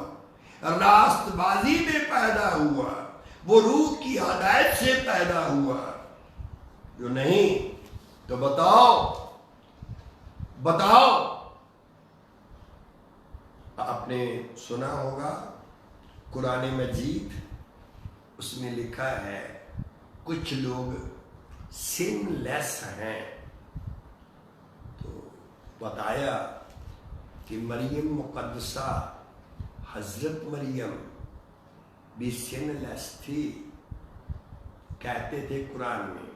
रास्तबाजी में पैदा हुआ, वो रूह की हदायत से पैदा हुआ। जो नहीं तो बताओ बताओ। आपने सुना होगा कुरान मजीद, उसमें लिखा है कुछ लोग सिनलेस हैं। तो बताया कि मरियम मुकद्दसा, हजरत मरियम भी सिनलेस थी, कहते थे कुरान में।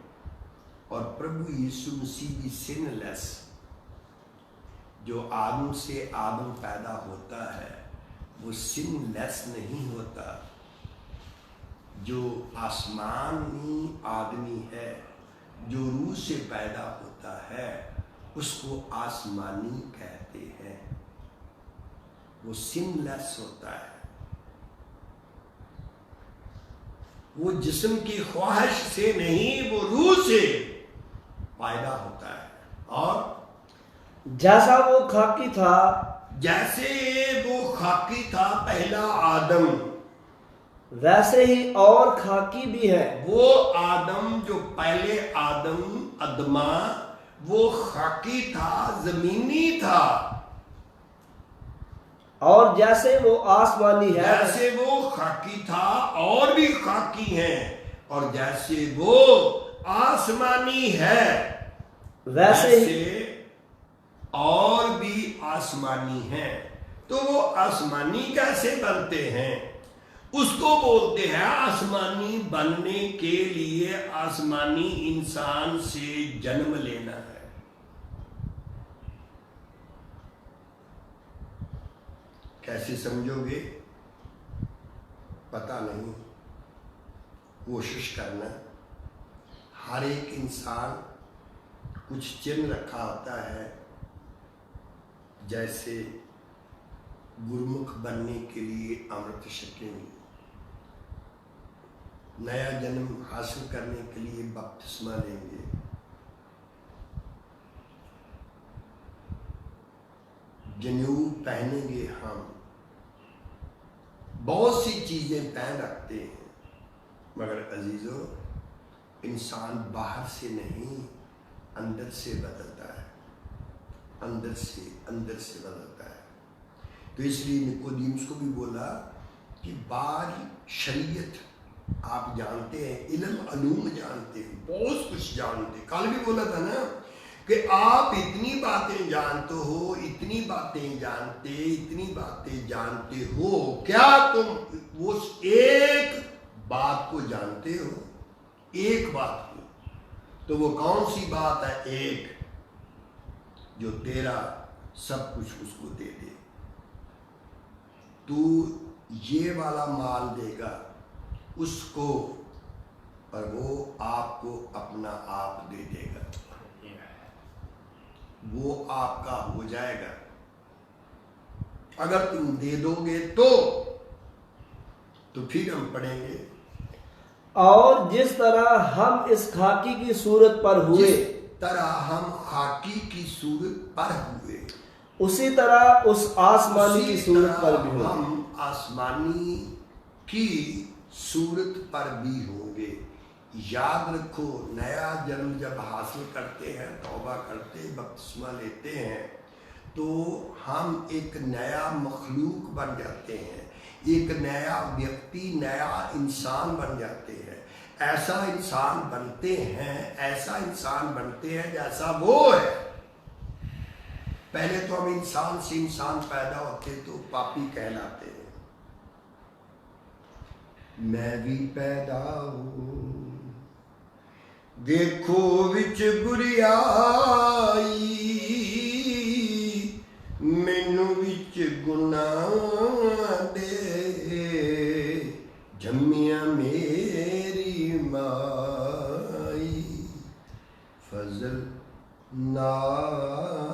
और प्रभु यीशु मसीह भी सिनलेस, जो आदम से आदम पैदा होता है वो सिनलेस नहीं होता। जो आसमानी आदमी है, जो रूह से पैदा होता है, उसको आसमानी कहते हैं, वो सिनलेस होता है। वो जिस्म की ख्वाहिश से नहीं, वो रूह से पैदा होता है। और जैसा वो खाकी था, जैसे वो खाकी था पहला आदम, वैसे ही और खाकी भी है। वो आदम जो पहले आदम अदमा, वो खाकी था, जमीनी था। और जैसे वो आसमानी है, जैसे वो खाकी था और भी खाकी है, और जैसे वो आसमानी है वैसे ही और भी आसमानी है। तो वो आसमानी कैसे बनते हैं? उसको बोलते हैं आसमानी बनने के लिए आसमानी इंसान से जन्म लेना है। कैसे समझोगे पता नहीं, कोशिश करना। हर एक इंसान कुछ चिन्ह रखा होता है, जैसे गुरुमुख बनने के लिए अमृत छकेंगे, नया जन्म हासिल करने के लिए बपतिस्मा लेंगे, जनेऊ पहनेंगे, हम बहुत सी चीजें पहन रखते हैं। मगर अजीजों, इंसान बाहर से नहीं अंदर से बदलता है, अंदर से बदलता है। तो इसलिए निकोदीमुस को भी बोला कि बारी शरीयत आप जानते हैं, इल्म अलूम जानते हैं, बहुत कुछ जानते। कल भी बोला था ना कि आप इतनी बातें जानते हो, इतनी बातें जानते, इतनी बातें जानते हो, क्या तुम वो एक बात को जानते हो? एक बात को। तो वो कौन सी बात है? एक, जो तेरा सब कुछ उसको दे दे, तू ये वाला माल देगा उसको और वो आपको अपना आप दे देगा, वो आपका हो जाएगा। अगर तुम दे दोगे तो फिर हम पढ़ेंगे। और जिस तरह हम इस खाकी की सूरत पर हुए, जिस तरह हम खाकी की सूरत पर हुए, उसी तरह उस आसमानी की सूरत पर भी होंगे। हम आसमानी की सूरत पर भी होंगे। याद रखो, नया जन्म जब हासिल करते हैं, तौबा करते, बपतिस्मा लेते हैं, तो हम एक नया मखलूक बन जाते हैं, एक नया व्यक्ति, नया इंसान बन जाते हैं। ऐसा इंसान बनते हैं, ऐसा इंसान बनते हैं जैसा वो है। पहले तो हम इंसान से इंसान पैदा होते तो पापी कहलाते हैं। मैं भी पैदा हूँ देखो विच बुरियाई, मैनू विच गुनाह दे, जम्मिया मेरी माई, फजल नालाई,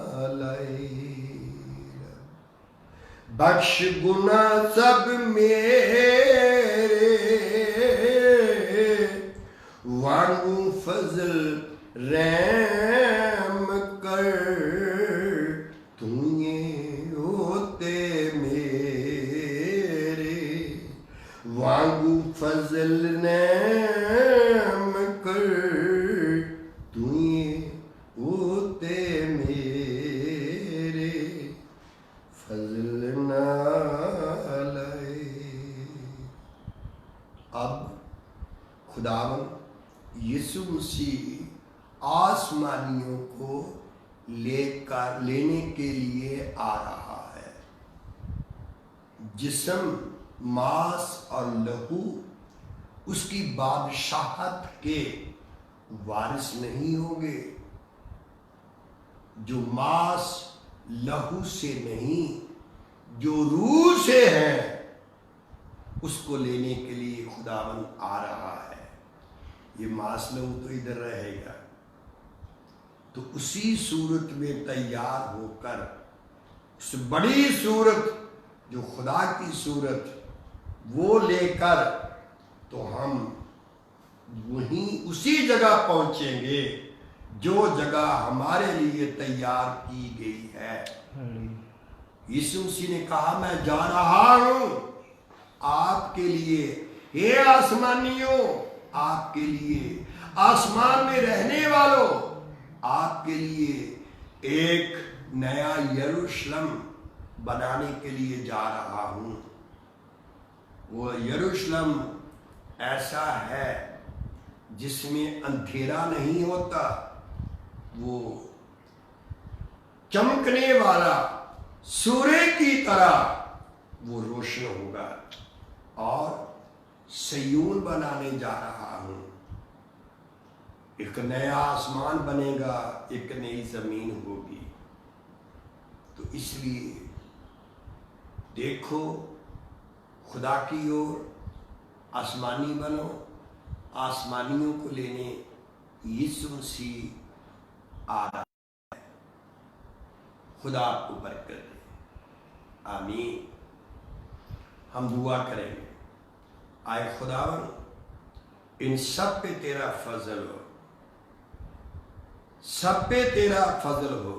बख्श गुना सब मेरे, वांगू फजल रहम कर फजल नेम कर तुए होते मेरे फजल ना लाए। अब खुदावन यीशु मसीह आसमानियों को लेने के लिए आ रहा है। जिस्म, मांस और लहू उसकी बादशाहत के वारिस नहीं होंगे। जो मांस लहू से नहीं, जो रूह से है, उसको लेने के लिए खुदावन आ रहा है। ये मांस लहू तो इधर रहेगा, तो उसी सूरत में तैयार होकर उस बड़ी सूरत जो खुदा की सूरत वो लेकर तो हम वहीं उसी जगह पहुंचेंगे जो जगह हमारे लिए तैयार की गई है। यीशु मसीह ने कहा, मैं जा रहा हूं आपके लिए, हे आसमानियों, आपके लिए, आसमान में रहने वालों, आपके लिए एक नया यरूशलेम बनाने के लिए जा रहा हूं। वो यरूशलेम ऐसा है जिसमें अंधेरा नहीं होता, वो चमकने वाला सूर्य की तरह वो रोशन होगा। और सयून बनाने जा रहा हूं, एक नया आसमान बनेगा, एक नई जमीन होगी। तो इसलिए देखो, खुदा की ओर आसमानी बनो, आसमानियों को लेने यीशु मसीह आ रहा है। खुदा आपको बरकत दे, आमीन। हम दुआ करेंगे। आए खुदावन, इन सब पे तेरा फजल हो, सब पे तेरा फजल हो।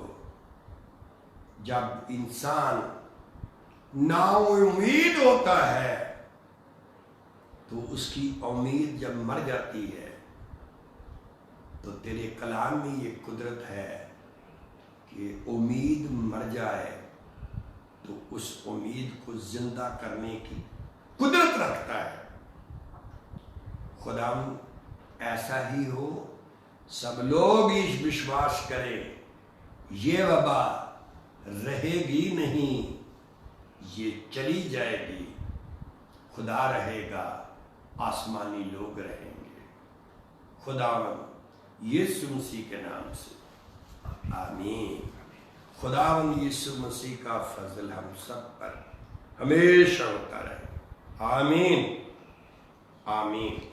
जब इंसान नाउम्मीद होता है तो उसकी उम्मीद जब मर जाती है, तो तेरे कलाम में ये कुदरत है कि उम्मीद मर जाए तो उस उम्मीद को जिंदा करने की कुदरत रखता है। खुदा ऐसा ही हो, सब लोग इस विश्वास करें, ये वबा रहेगी नहीं, ये चली जाएगी, खुदा रहेगा, आसमानी लोग रहेंगे। खुदावन यीशु मसीह के नाम से आमीन। खुदावन यीशु मसीह का फजल हम सब पर हमेशा होता रहे। आमीन, आमीन।